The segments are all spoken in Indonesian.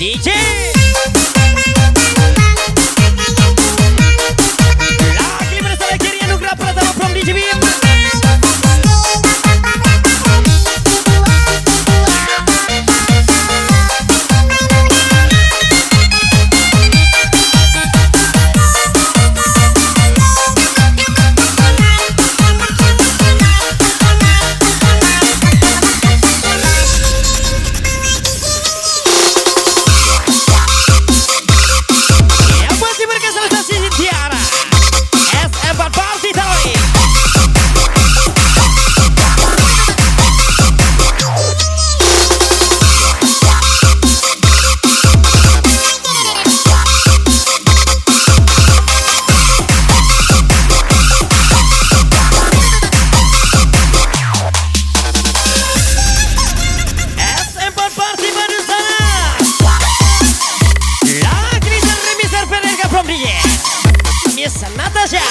DJ lagi bersama Kiri Anugrah Pratama from DJ Bim. Natasha.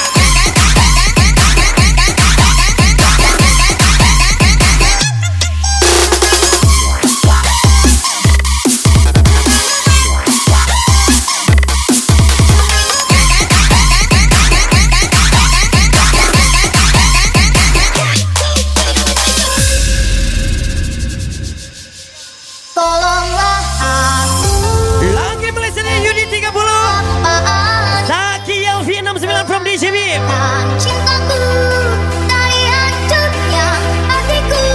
Tolonglah aku. Lagi melesetnya Yudi 30. Zaki Elvi 69 from DJ Bim. Cintaku dari hancurnya hatiku,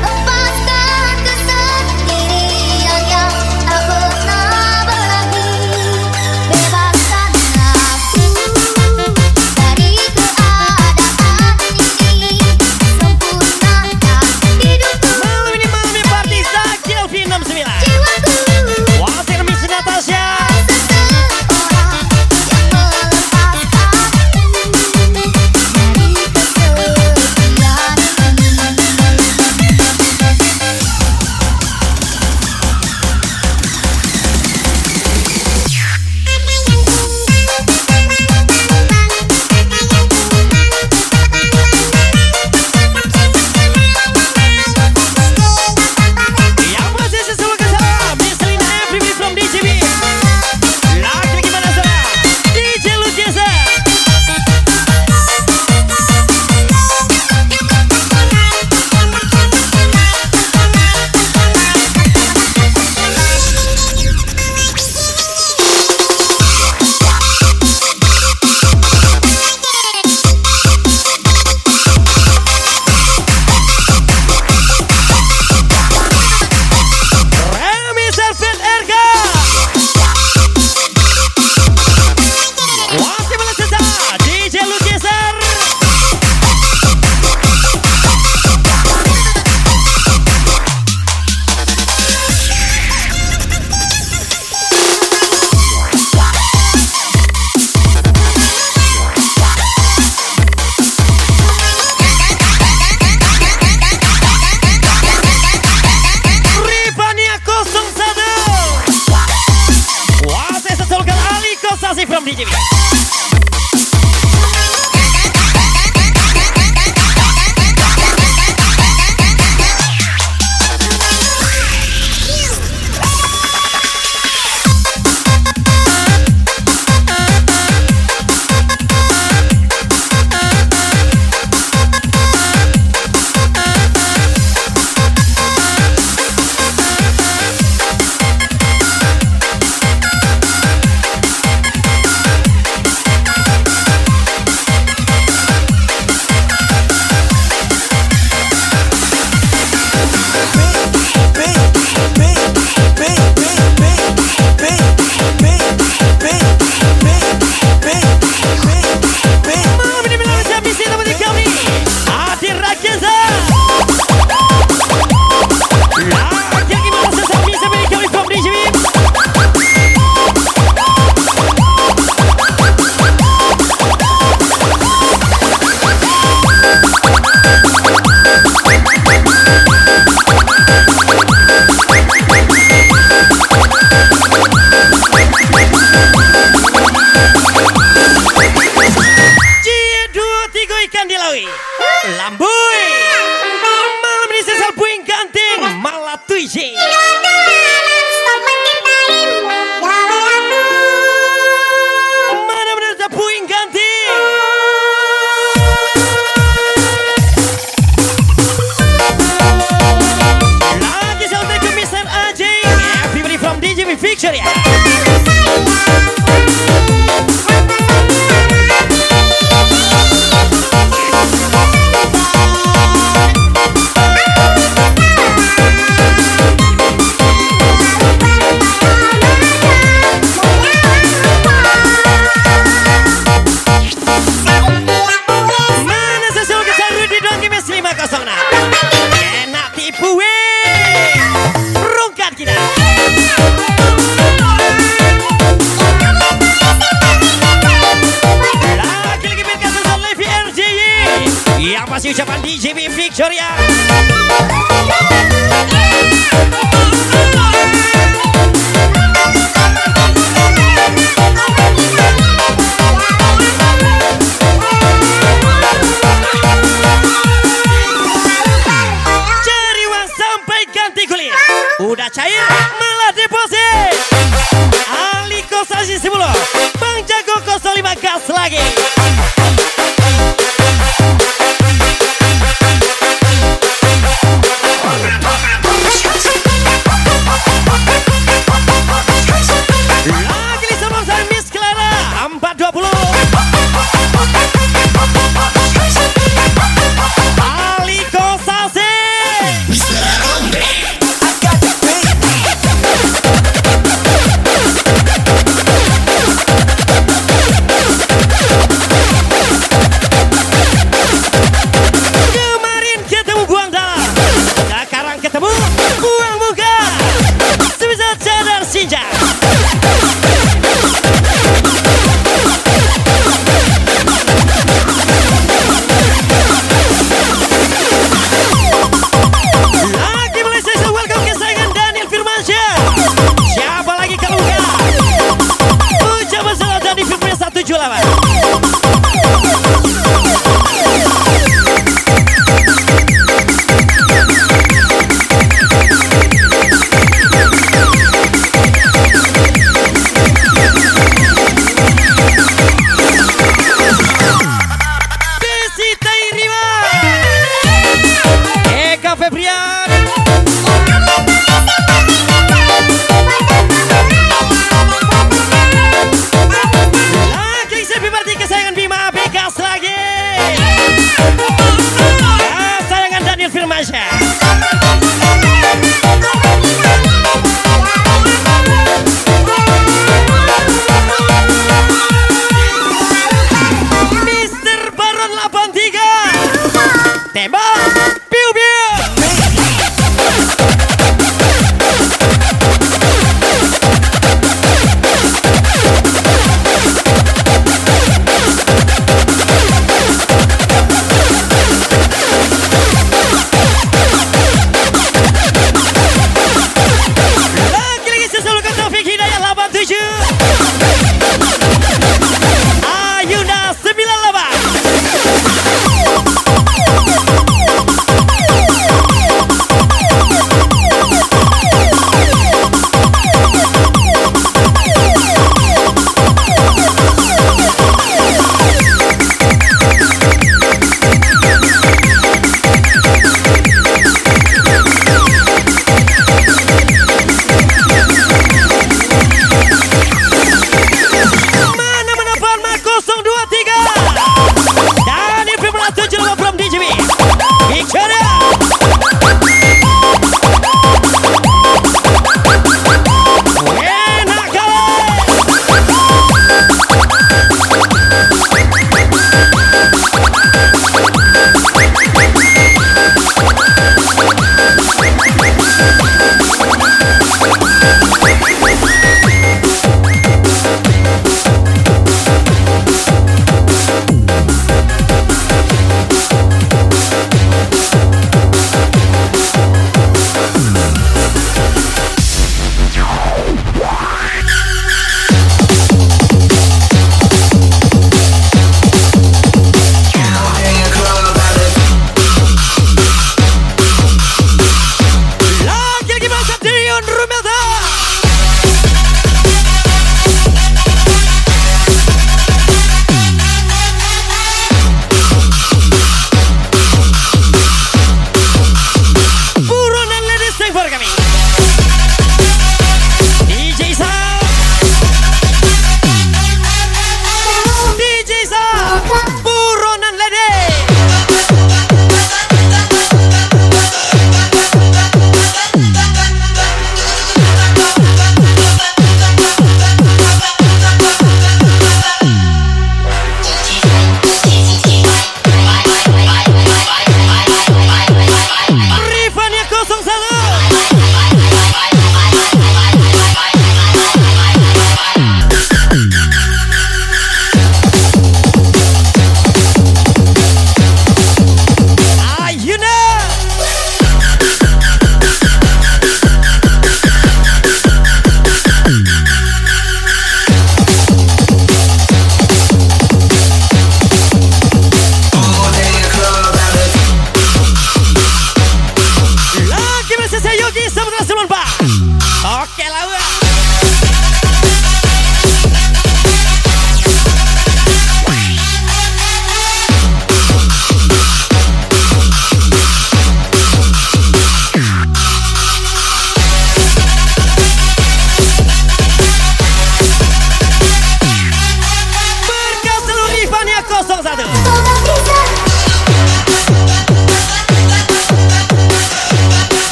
lepaskan kesendirian yang tak pernah berarti. Bebaskan aku dari keadaan ini, sempurnakan hidupku. Malam ini malamnya party Zaki Elvi 69. Jiwaku Wasir Miss Natasha. Yang masih sesuai kesalahan Miss Lina Everybody from DJ Bim. Lagi gimana salah DJ Lukisa. Remy Servet Erga. Wasir melesesa DJ Lukiser. Rivania 01. Wasir sesulkan Ali Kosasi from DJ Bim. Malam ini melalui habis teman kami Adi Rakeza. Lagi gimana sesat bisa beri kami from DJ Bim. G23 ikan di laut Lambui. Malam ini sesal puing ganting malah tuisi. Stop making Joria. Ceriwang sampai ganti kulit. Udah cair malah deposit. Ali 0110, Bang Jago 05 gas lagi. Lagi di sebelum saya Miss Clara 420. Ali Kosasi.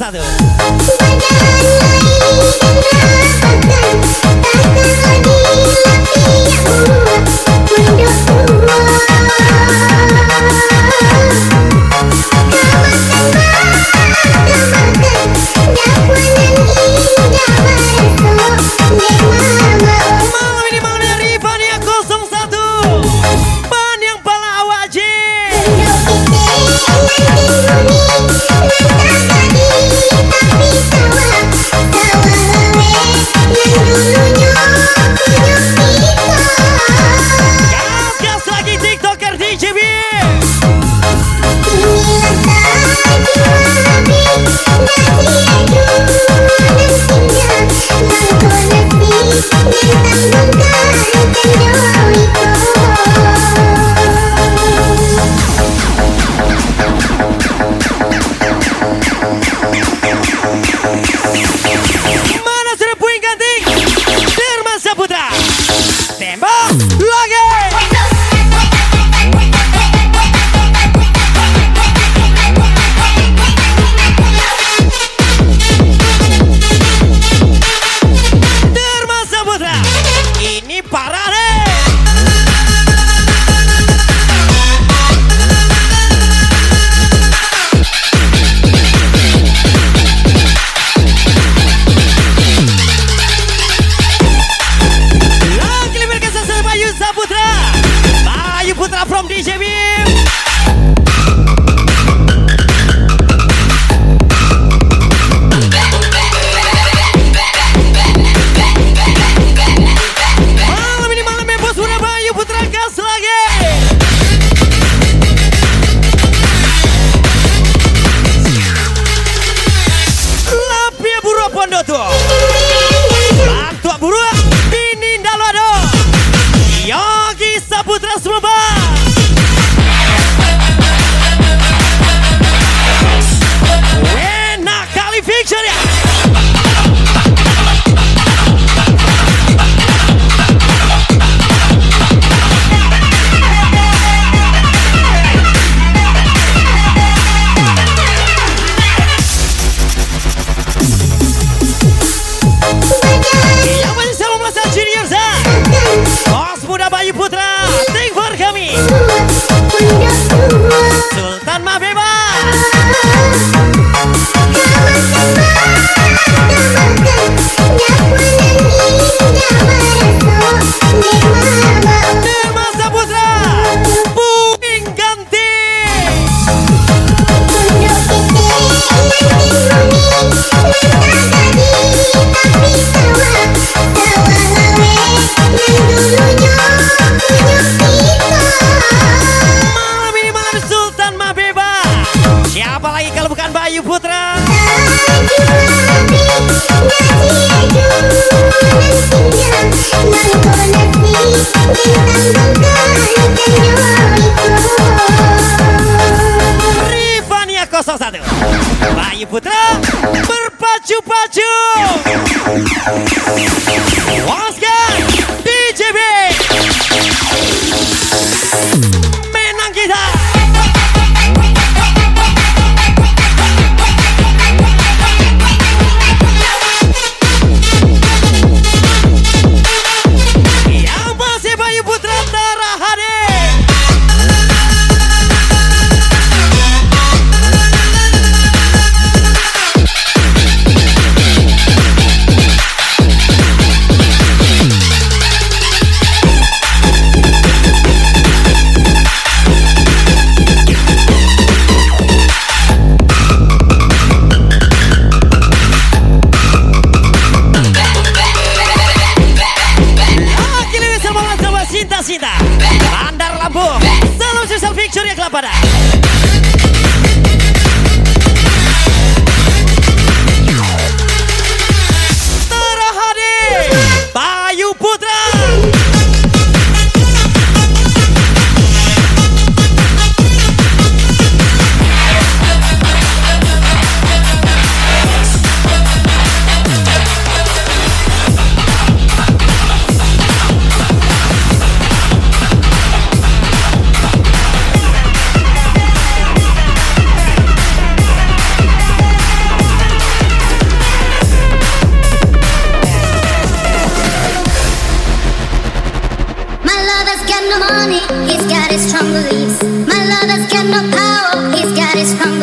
Malam ini malamnya Rifania 01. Ban yang paling wajib. Gas lagi TikToker DJB. Mana sudah puing ganting? Derma Saputra. Tembak lagi. Derma Saputra. Ini parah deh. Lagi berkesan sama Bayu Saputra. Bayu Putra from DJ Bim. Malam ini malam bebas sudah Bayu Putra gas lagi. Lapia Buru Pondoto. Bantu Buru Bini Dalwado. Yogi Saputra Semaba. Wena kali fiction ya. Yang masih sama masa junior sah. Bos muda Bayu Putra. Think for kami. Sultan Mabeba. Derma Saputra. Puing ganti. Malam ini malam Sultan Mabeba. Siapa lagi kalau bukan Bayu Putra? Rifania 01. Bayu Putra berpacu-pacu. Oscar DJB. Menang kita. Yang masih Bayu Putra terahade. Lagi lebih semangat sama Sinta. Bandar Lampung. Salam social picture ya Kelapada. Terahade Bayu Putra.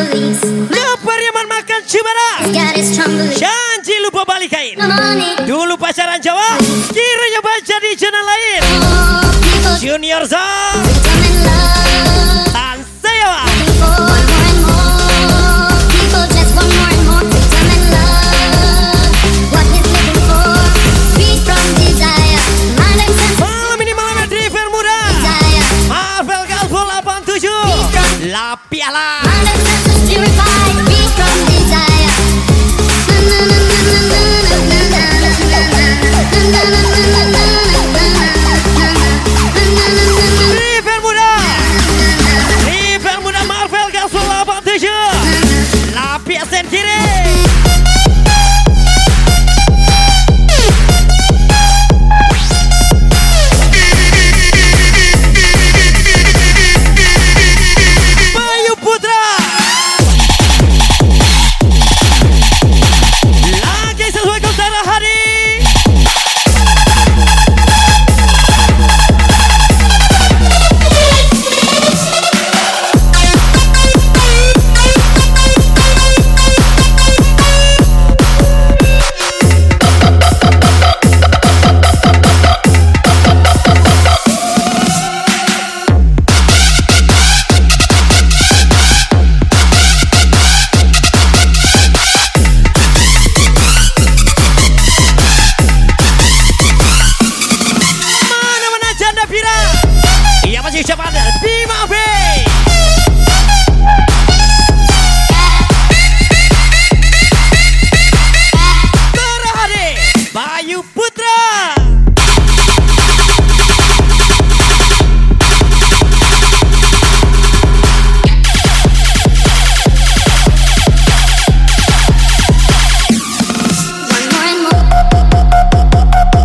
beliefs. Keperiaman makan cemara. Got his strong beliefs. Janji lupa balikain. No money. Dulu pacaran Jawa, kiranya baca di channel lain. Oh, people Junior Zong, freedom and love. Tansewa. For more and more. People just want more and more freedom and love. What he's looking for. Free from desire. Mind and sense Malam ini malamnya driver muda. desire. Marvel Galvo 87. La Piala. Mind and senses purified. Free from desire. Na na na na na na na na na na na na na na na na. Driver muda. Driver muda Marvel Galvo 87. La Piala kiri. Bayu Putra. Lagi sesuai kontra hari. Mana janda Pira? Ia masih ucapan Bima B. Terhadi Bayu Putra. One more and more. One more and more.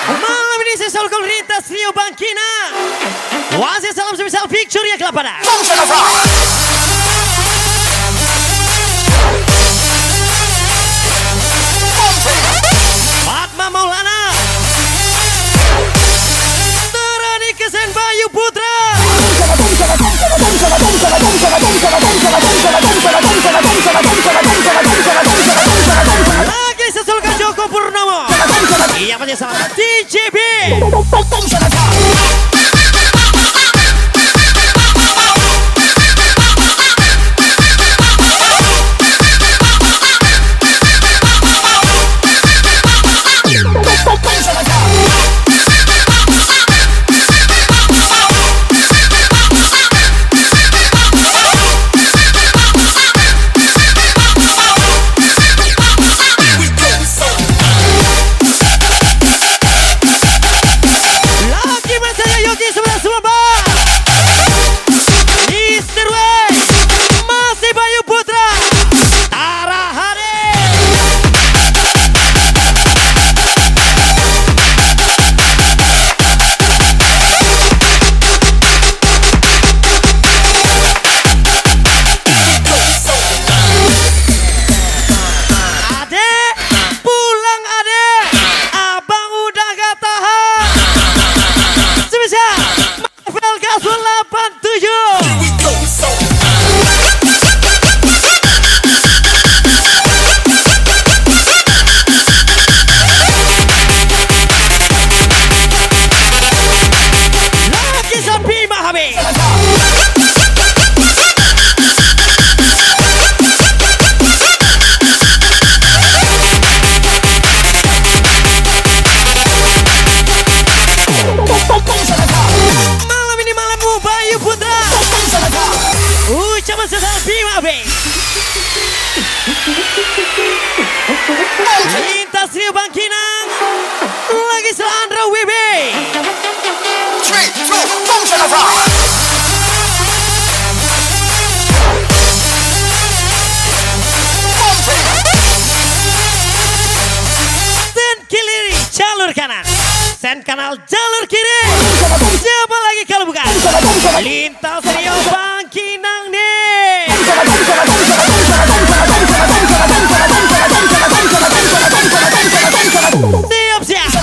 Malam ini saya selalu lintas Rio Bangkina. Wasit salam semisal Victoria Kelapada. Fatma Maulana. Terani Kesen Bayu Putra. Lagi sesulkan Joko Purnomo. Ia masih salah TJB. jalur kanan, Sen Kanal jalur kiri. Siapa lagi kalau bukan Lintas Rio Bangkinang nih. Siap-siap.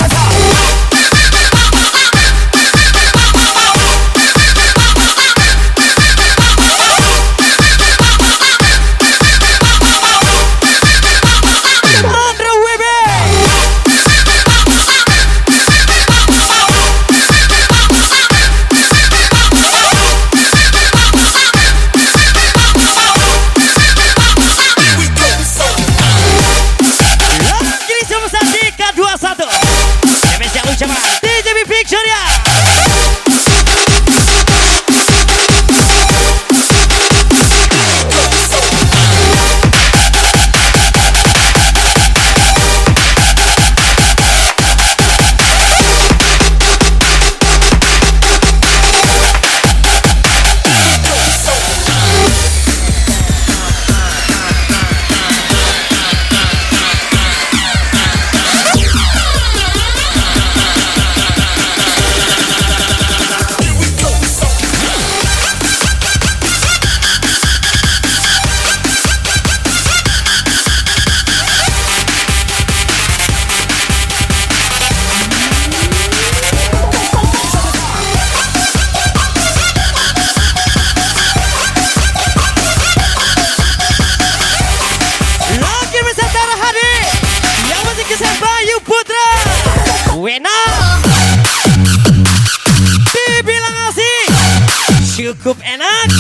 Cukup enak,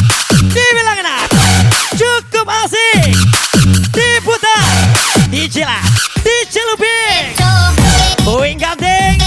dibilang enak. Cukup asik, diputar, dijilat, dicelupin. Puing ganting.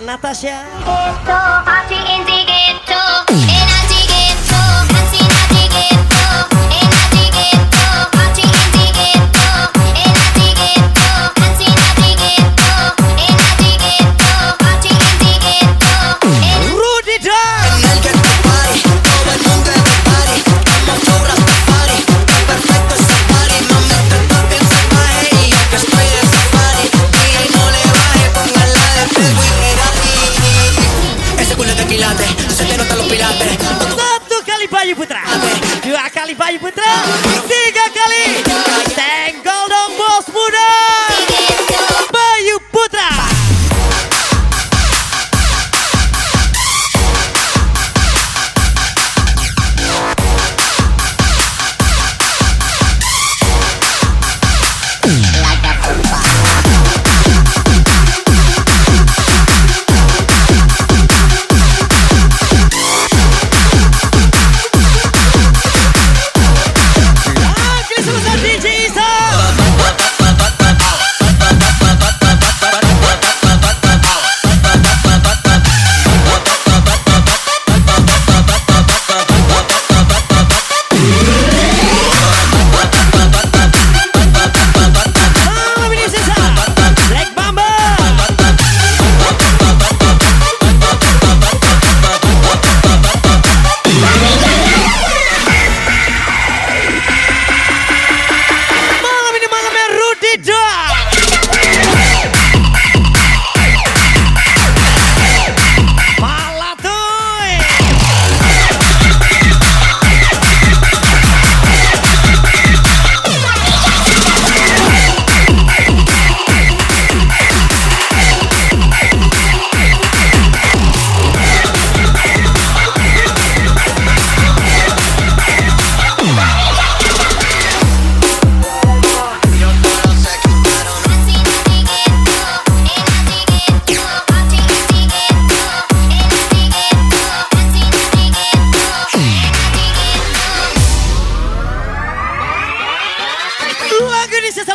Natasha. Bayu Putra, 2 kali Bayu Putra, 3 kali senggol dong bos muda Bayu Putra.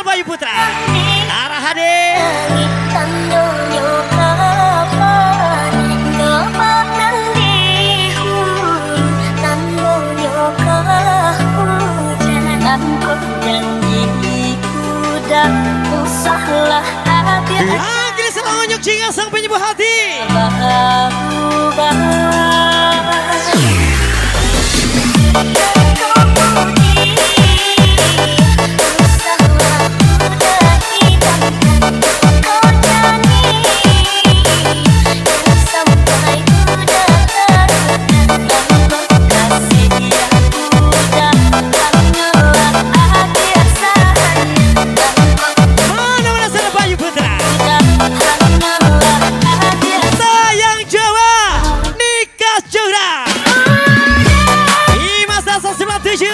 Bayu Putra, arah hadir. Lagi selonyok jingga sang penyembuh hati. Mana suara Bayu Putra? Sayang Jawa, nikah Jura. Di masa 97.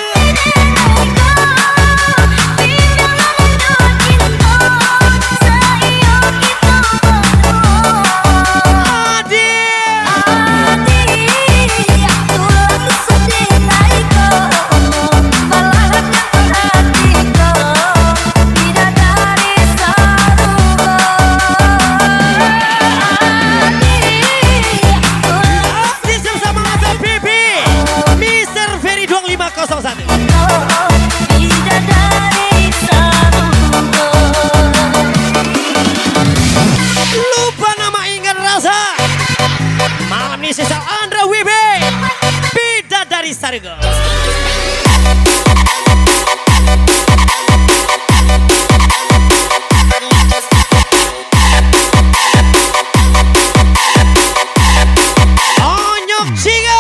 Lupa nama ingat rasa. Malam ini sesal Andra Wibe, Bidadari Sargo. Onyok Singa.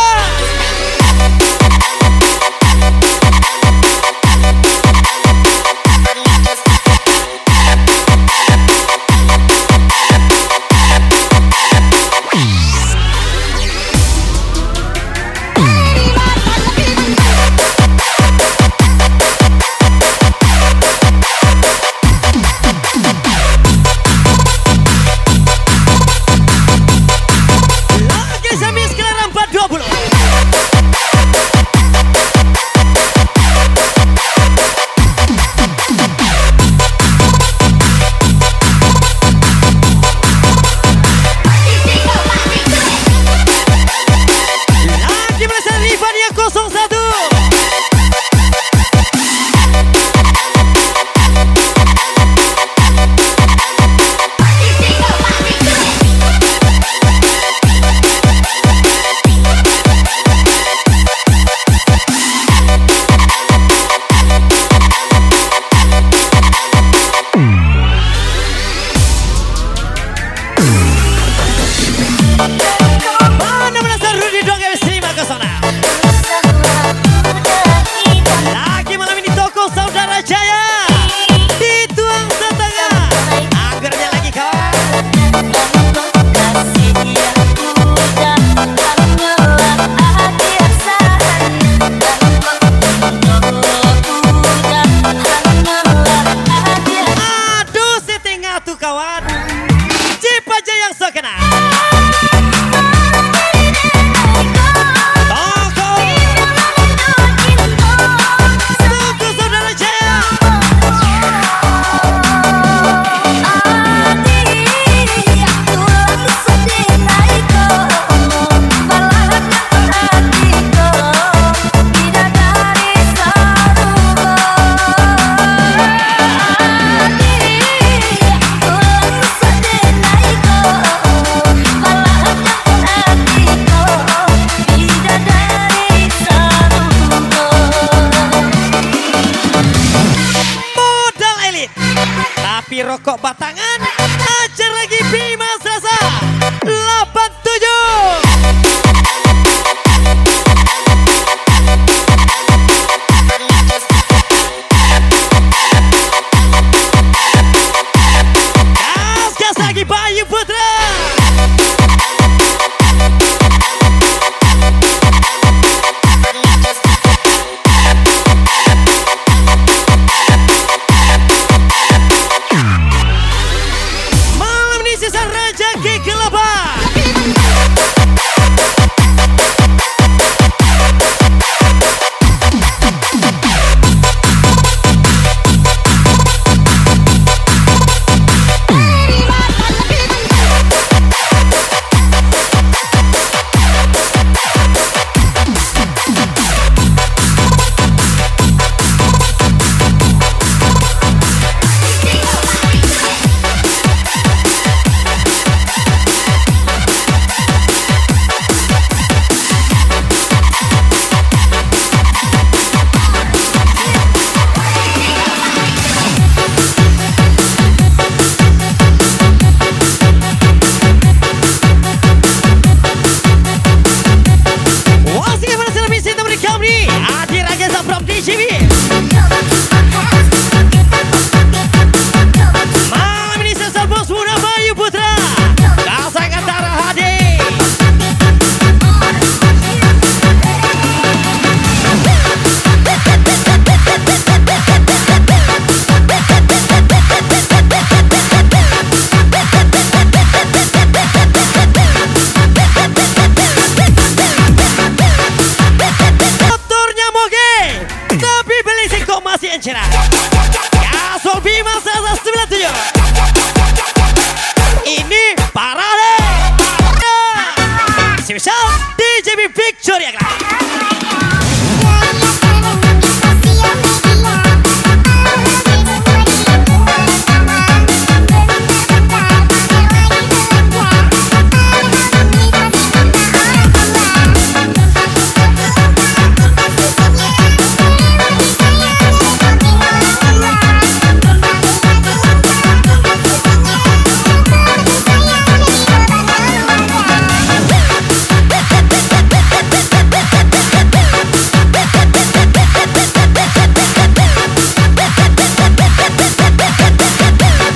Rokok batangan, ajar lagi Bima Selasa 87. Gas lagi Bayu Putra.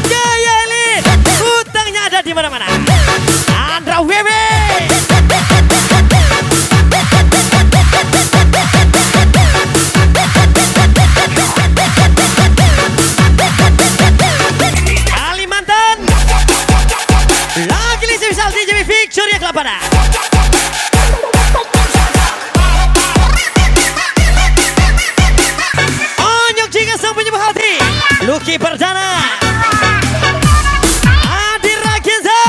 Gaya elit, utangnya ada di mana-mana. Andra WB. Kalimantan. Lagi lisi misal DJ Victoria Kelabana. Onyok jika sang penyembuh hati. Lucky Perdana. Adi Rakenza.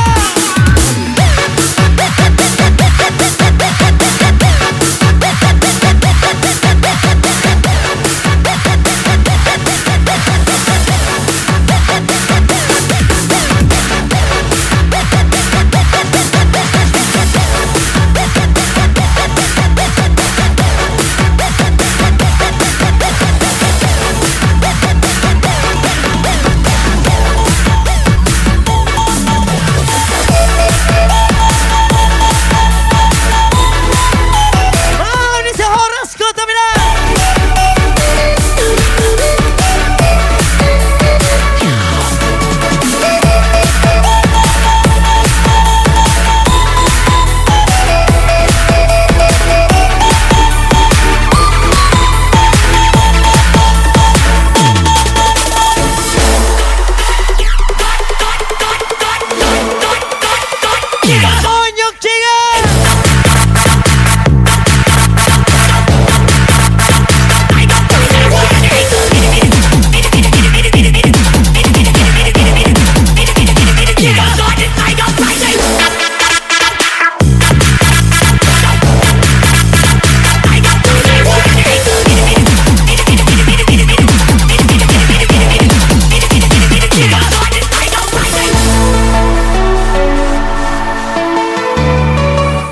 Malaysia Horas Kota Medan. Onyok jika.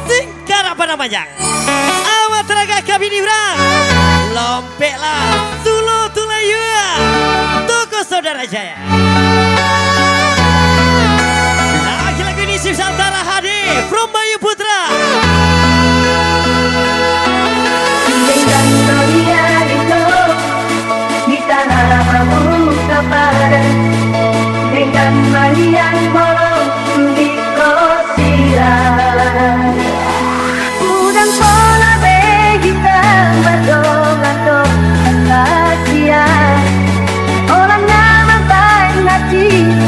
Singkar apa namanya? Awat raga kabini urang. Lompeklah Sulu Tulayu. Toko Saudara Jaya. Lagi-lagi ini Santara HD from Bayu Putra. Dengan kalian itu di tanah pramuka padan, dengan kalian mau di kosiran, udang pola begita bato-bato kasihan, orang nama baik hati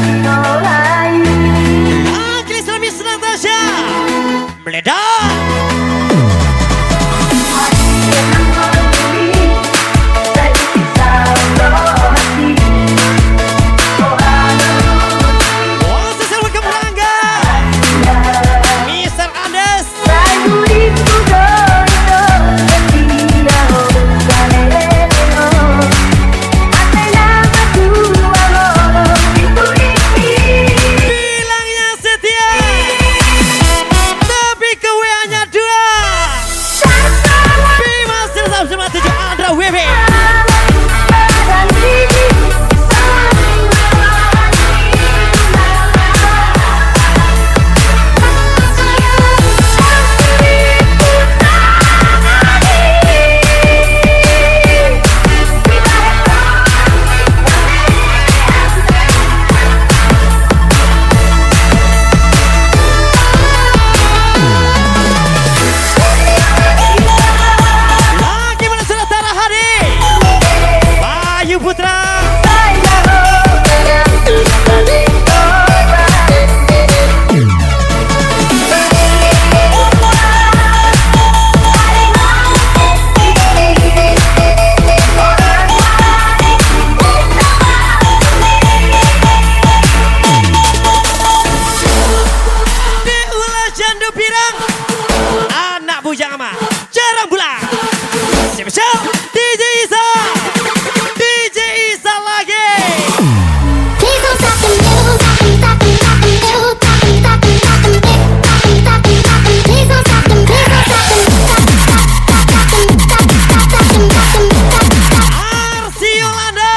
spesial DJ Isa. DJ Isa lagi. Please don't stop them, please don't stop them, please don't stop them. Arsi Yolanda.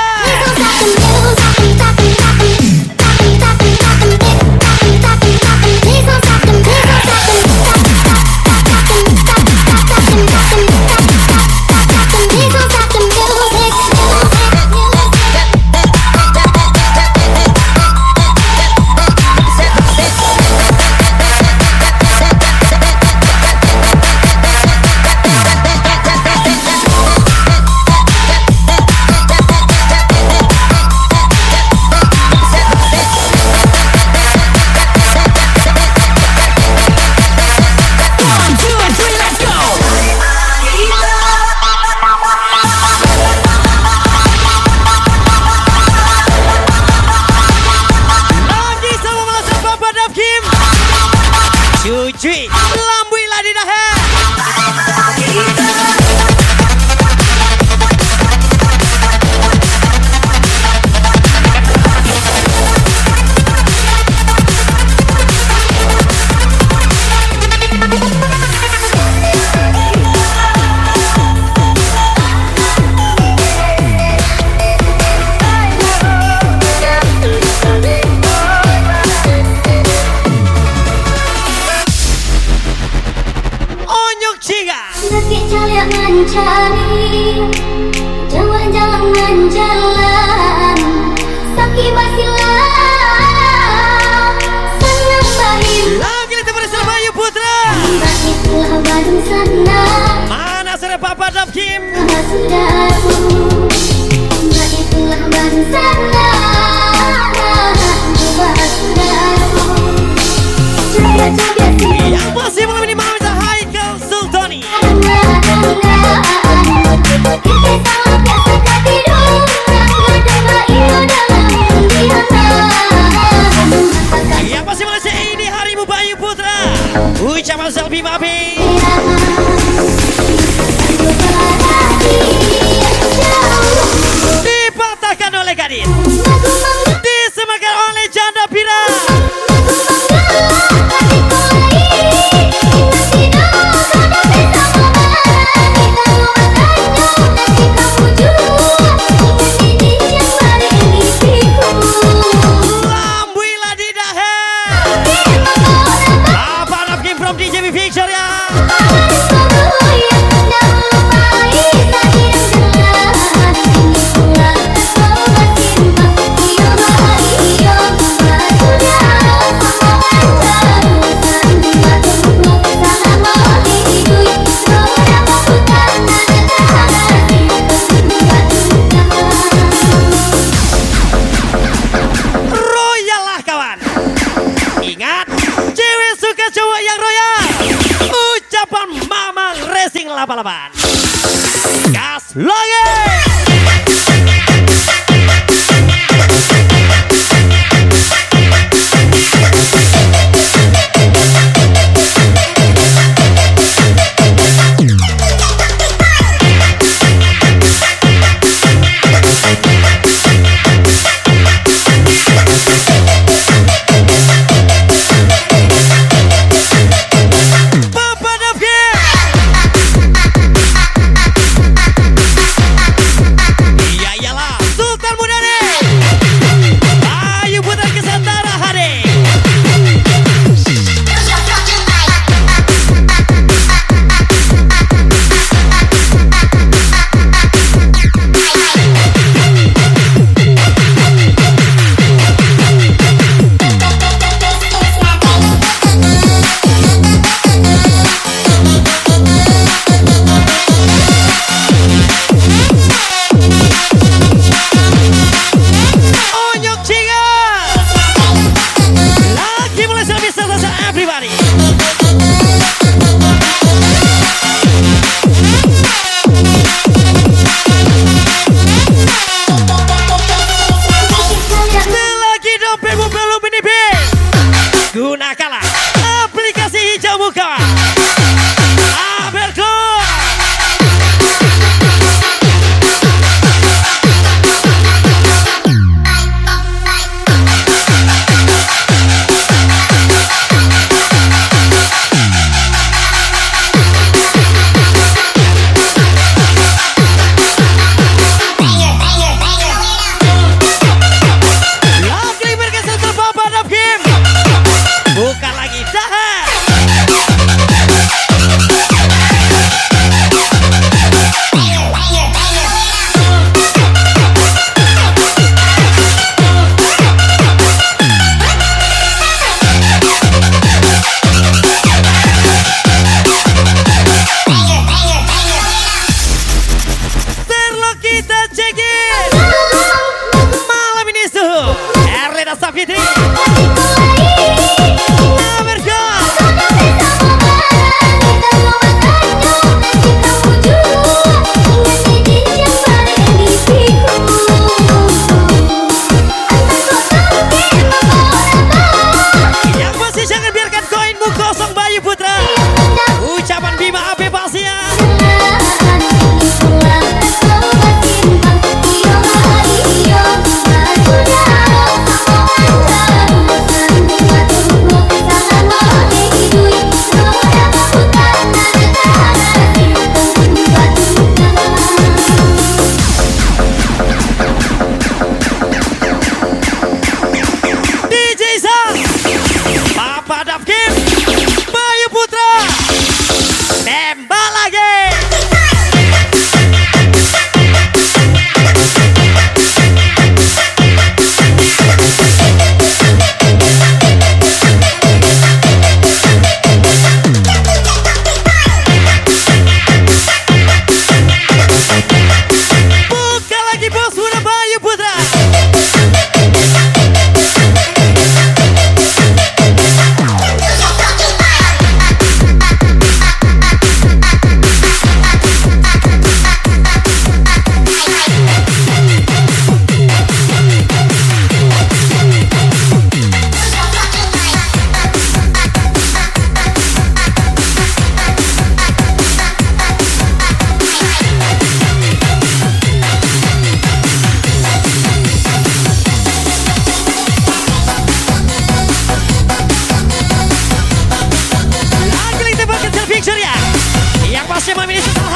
Cuy, lambui lah di dahe. Mencari jalan-jalan menjalan sakit basilah senang bahim Lagi kita bersama Bayu Putra. itulah Bandung sana Mana sudah Papa Dap Kim? saudaraku itulah Bandung sana saudaraku coba sih Yang masih belum ini malam itu Haikal Sultani. Yang masih Malaysia ini harimu Bayu Putra. Ucapan selfie babi. Dipatahkan oleh Gadis. Disemakan oleh Janda Pira. Lambuilah di dahe. Papa Dap Kim from DJ Victoria. Royal lah kawan. Ingat, cewek suka cowok yang royal. Ucapan Mamang Racing 88. Gas lagi. Papa Dap Kim. Iya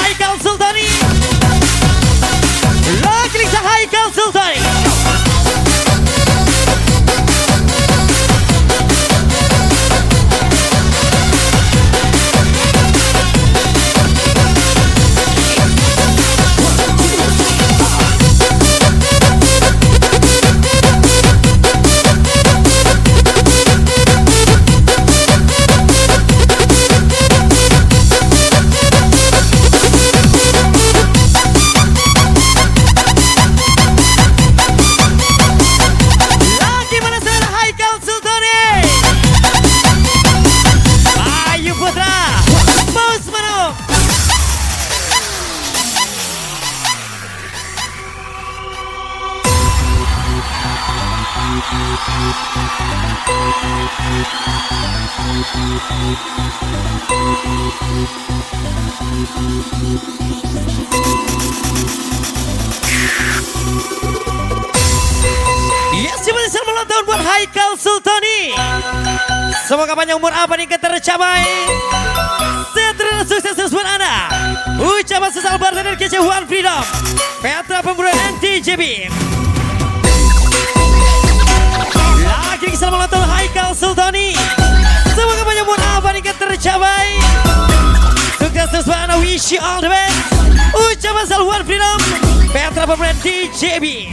Haikal Sultani. Lagi Lisa Haikal Sultani. Yes, masih selamat ulang tahun buat Haikal Sultani. Semoga panjang umur apa nih tercapai. Sehat dan sukses terus buat Anda. Ucapan sesal barter dan kece One Freedom. Petra Pemburuan NTJB. Lagi selamat ulang tahun Haikal Sultani. Semoga panjang umur apa nih tercapai. Sukses terus buat Anda. Wish you all the best. Ucapan sesal One Freedom. Petra Pemburuan NTJB.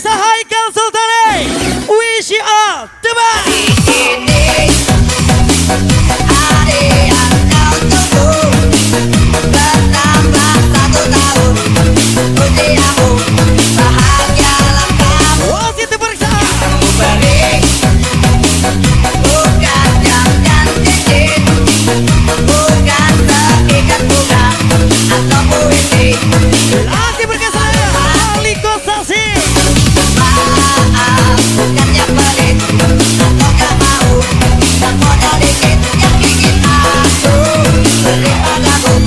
Haikal Sultani, wish you all the best. Wasit diperiksa. Lagi berkesan Ali Kosasi. Bukannya pelit atau gak mau, dan modal dikit yang bikin aku beri padamu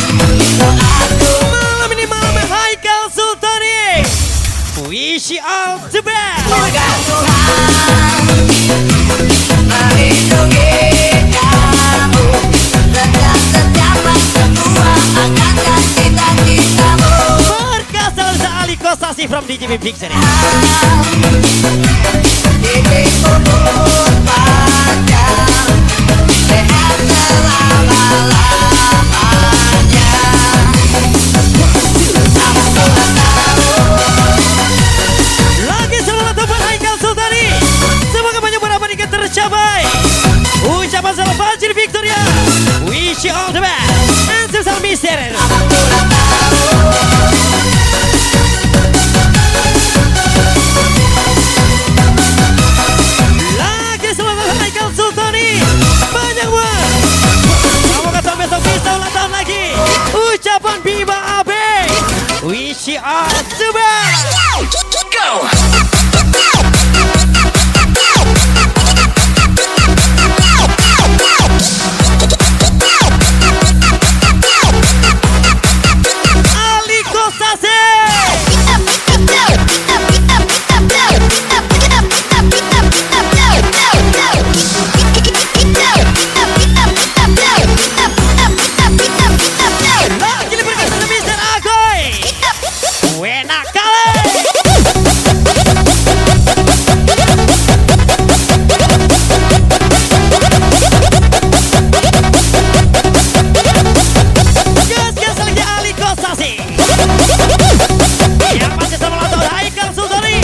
doaku. Malam ini malam Haikal Sultani, wish you all the best. Semoga Tuhan melindungi kamu, setiap semua akan cita-citamu. Berkah selalu Ali Kosasi from DJB Picture. Titik umur panjang, sehat selama-lamanya. Selamat ulang tahun. Lagi selamat buat Haikal Sultani. Semoga banyak harapan yang tercapai. Ucapan selamat Fajri Victoria. Wish you all the best. And sesal mister. Selamat ulang tahun. Lagi selamat Haikal Sultani. Banyak buat. Semoga tahun besok bisa ulang tahun lagi. Ucapan Biba Abe. Wish you all the best. Go. Ali Kosasi. Lagi berkesan Mr. Agoy. Wena kali. Gas lagi Ali Kosasi. Yang masih sama ulang tahun Haikal Sultani.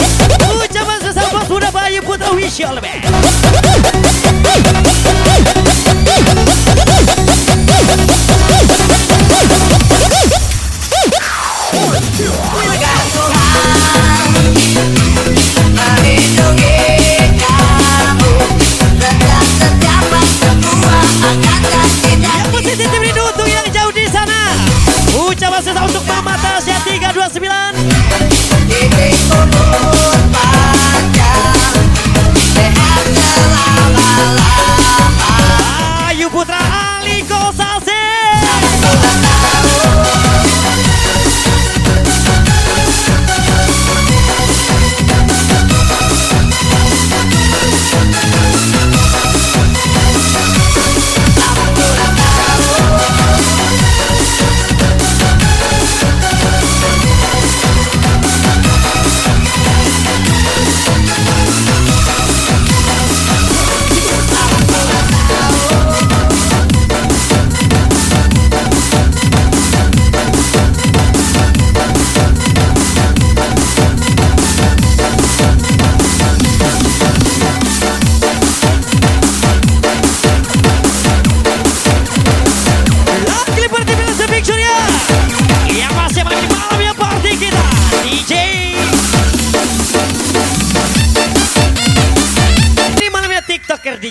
Ucapan sesal bos muda Bayu Putra wish you all the best. Semoga Tuhan melindungi kamu, setiap semua akan Yang cita-citamu. positif rindu untuk yang jauh di sana. Ucapan sesal untuk Mama Tasya 329. Titik umur panjang, sehat selama-lamanya. Bayu Putra Ali Kosasi. Selamat ulang tahun.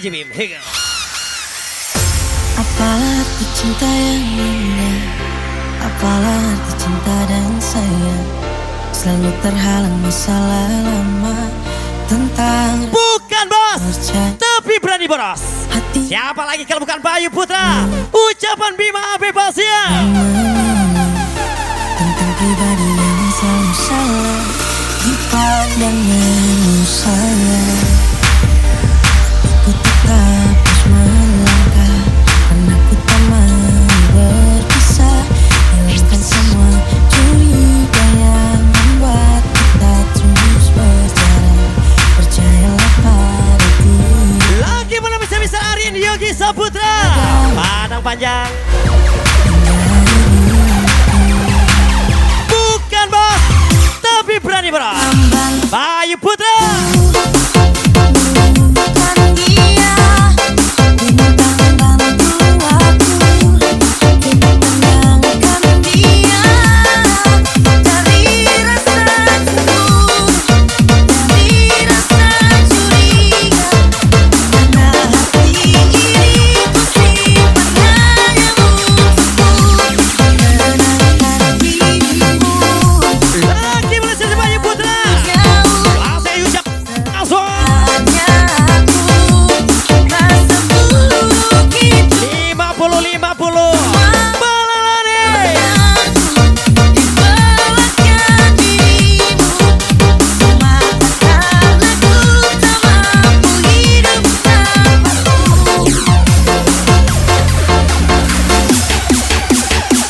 DJ Bim. Here you go. Apalah arti cinta yang indah, apalah arti cinta dan sayang, selalu terhalang masalah lama tentang Bukan bos, percaya tapi berani boros. hati Siapa lagi kalau bukan Bayu Putra? Ucapan Bima bebas ya. tentang pribadi yang selalu salah di pandanganmu sayang. Aku tetap terus melangkah karena ku tak mau berpisah. Hilangkan semua curiga yang membuat kita terus berjalan. Percayalah padaku. Lagi mana bisa Arin Yogi Saputra. Padang panjang. Bukan bos, tapi berani boros. Bayu Putra. Bukan dia bintang bantu aku, tenangkan dia dari rasa cemburu, dari rasa curiga. Karena hati ini ku simpan hanya untukmu, menenangkan dirimu. Lagi mana sesi Bayu Putra. Jauh Langsung ucap langsung. hanya aku rasa buruk itu 50-50. Balalane. di belakang dirimu. Semua karena ku tak mampu hidup tanpamu.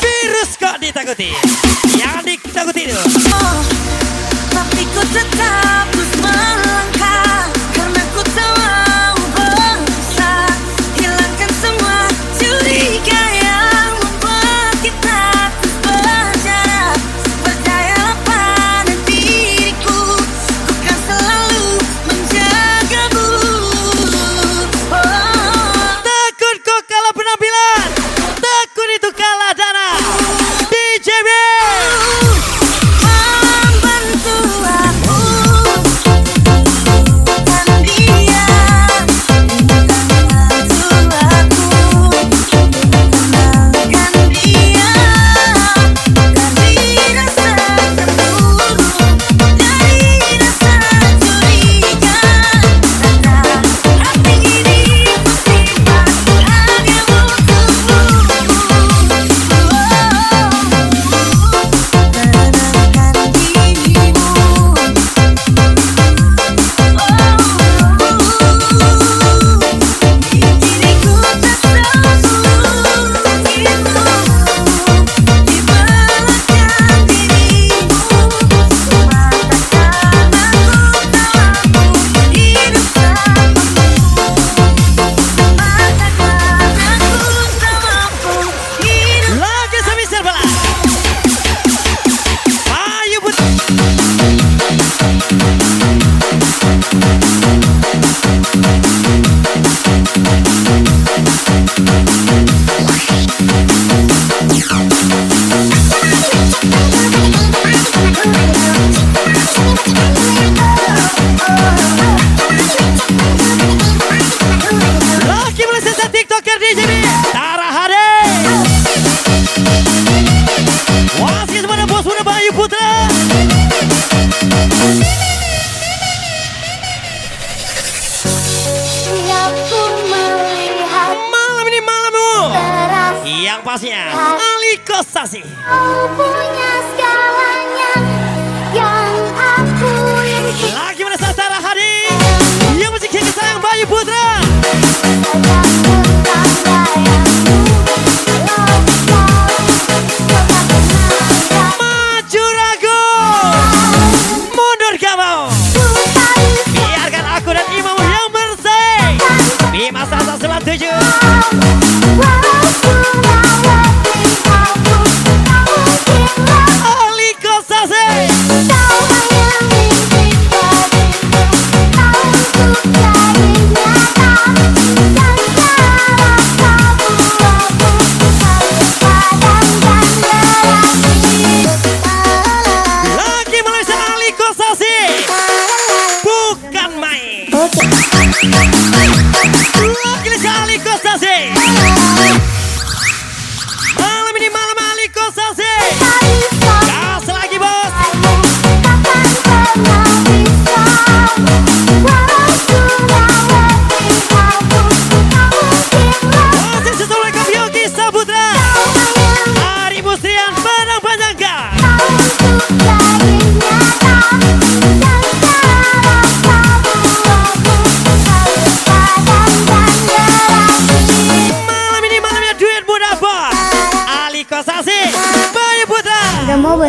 Virus kok ditakuti. Yang ditakuti itu. Oh, tapi ku tetap terus melangkah karena ku tak mau berpisah. Hilangkan semua curiga yang membuat kita terus berjarak. Percayalah pada diriku, ku kan selalu menjagamu. Oh, Takut kok kalah penampilan. Takut itu kalah dana. DJ Bim. membantu aku, bukan dia. Membantu aku, menenangkan dia dari rasa cemburu, dari rasa curiga. Karena hati ini ku simpan hanya untukmu. Menenangkan dirimu. Diriku tak sempurna di belakang dirimu. Semua takkan aku tak mampu hidup tanpamu. Semua takkan aku tak mampu hidup. Lagi semisal bala. Bayu Putra. Lagi mana sesi TikToker DJ Bim. Tara Hade. Wah, sih semuanya bos muda Bayu Putra. Setiap ku melihat Malam ini malammu. terasa Yang pastinya Ali Kostasi. kau punya segalanya yang aku inginkan. Lagi mana sesi Tara Hade. Yang masih kiki sayang Bayu Putra. Sejak tentang bayangku, walau kau tak pernah Maju ragu. Mundur gak mau. ku tahu Biarkan aku dan Imam yang bersih. Bima Sasa 97. walau sudah lebih aku tak mungkin lagi. Ali Kostasi. Kau hanya mimpi bagiku, kau untuk jadi nyata. Dan sekarang kau buatku selalu padam dan berakhir. Lagi Malaysia Ali Kostasi. Bukan main. Oke.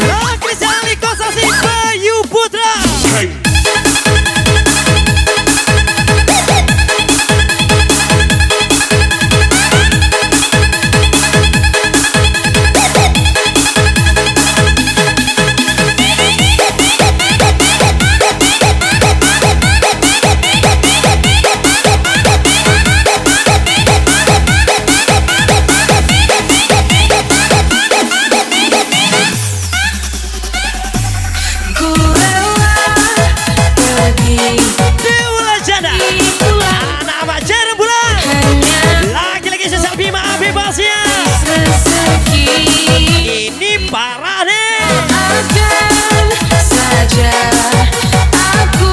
Lagi sekali Kosasi Bayu Putra. Ku rela pergi Dewa Jana. pulang Anak Mak Jana pulang. hanya Lagi-lagi sesal Bima bebasnya. rezeki. Ini parah deh. Akan saja aku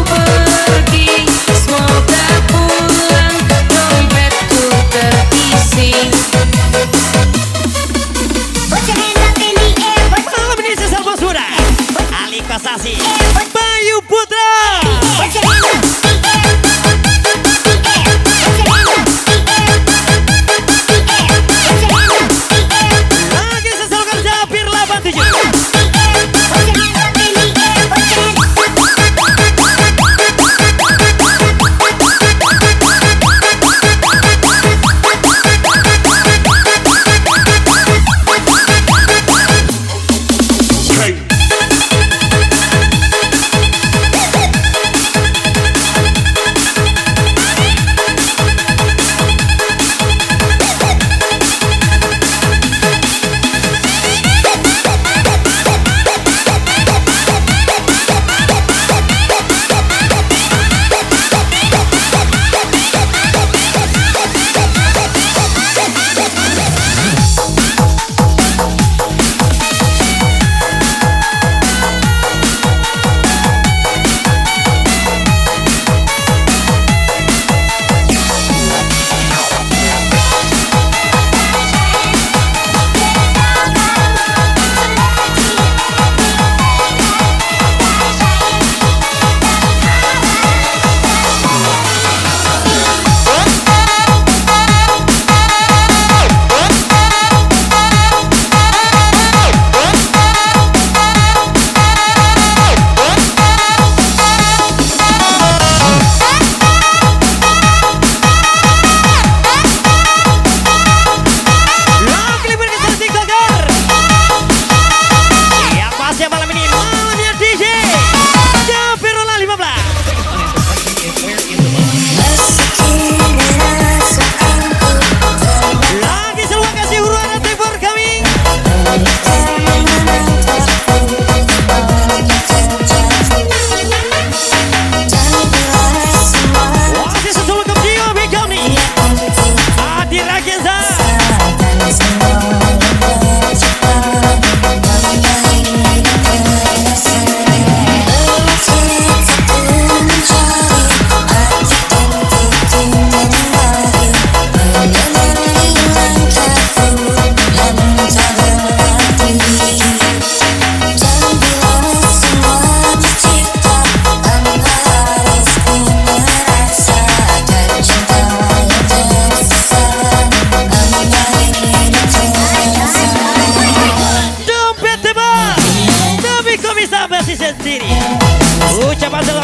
pergi, semoga pulang dompetku terisi. Put your hands up in the air, Malam ini sesal bos muda. Ali Kosasi Bayu Putra. put your hands up in the air, put your hands up in the air.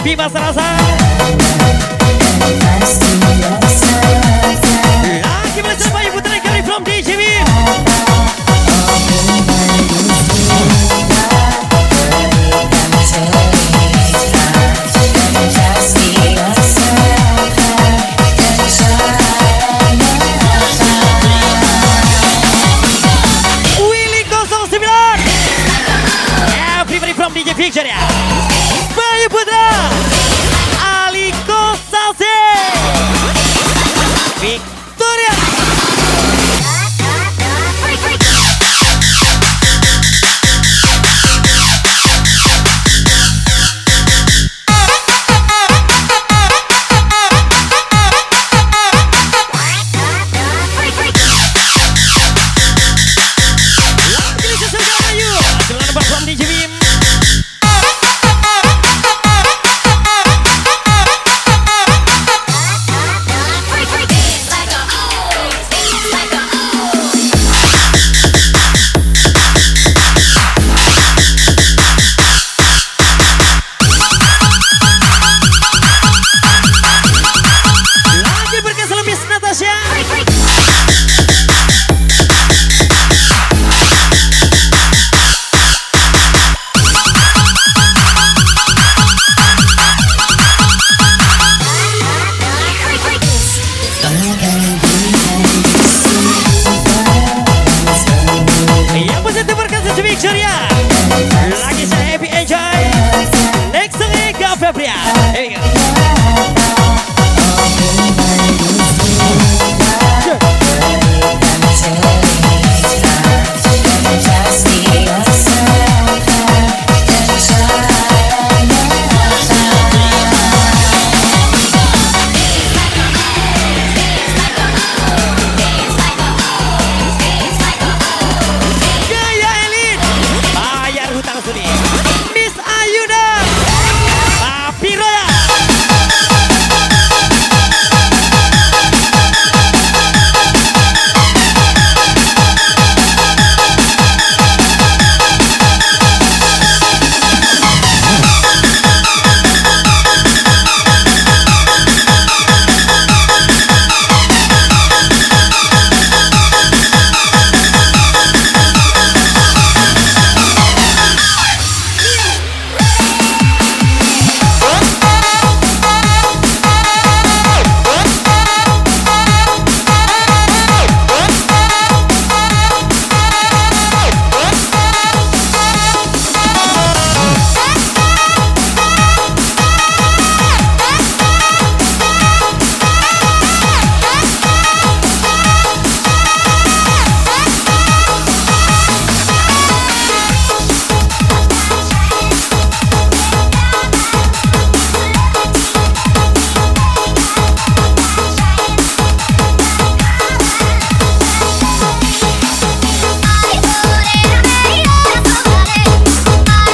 Bima Serasa